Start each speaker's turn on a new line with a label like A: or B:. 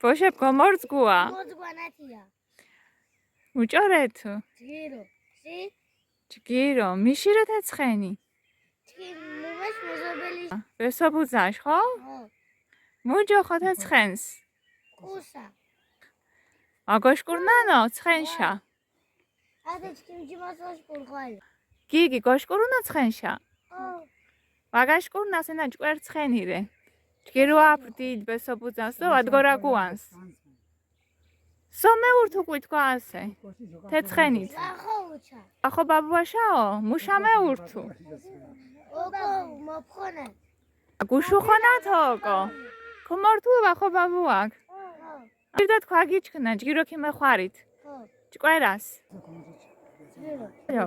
A: ბოშებ გომორძგუა
B: მოძგვანათია
A: უჭორეთუ
B: ჯგირო სი
A: ჯგირო მიშირე თეცხენი
B: ჩკი მუმეს მეზობელი
A: ვესობუძაშ ხო მუჯოხო თეცხენს
B: კუსა
A: აგოშკურნანო ცხენშა
B: ადე ჩკიმჯიმასოშ კურხვალი
A: გიგი გოშკურუნა ცხენშა
B: ო
A: ვაგაშკურნას ენა ჭკვერ ცხენირე ჯგირო აფრდიდ ვესობუძასო ადგორაგუანს სომეურთუ ყვიტქვა ასე თეცხენით
B: ახო უჩა
A: ახო ბაბუაშაო მუშამეურთუ
B: ოკო მოფხონა
A: გუშუხონათოკო ქომორთუ ახო ბაბუაკ პირდა თქვა გიჩქნა ჯგირო ქიმეხვარით
B: ხო
A: ჭკვერას
B: ჯგირო
A: ჯო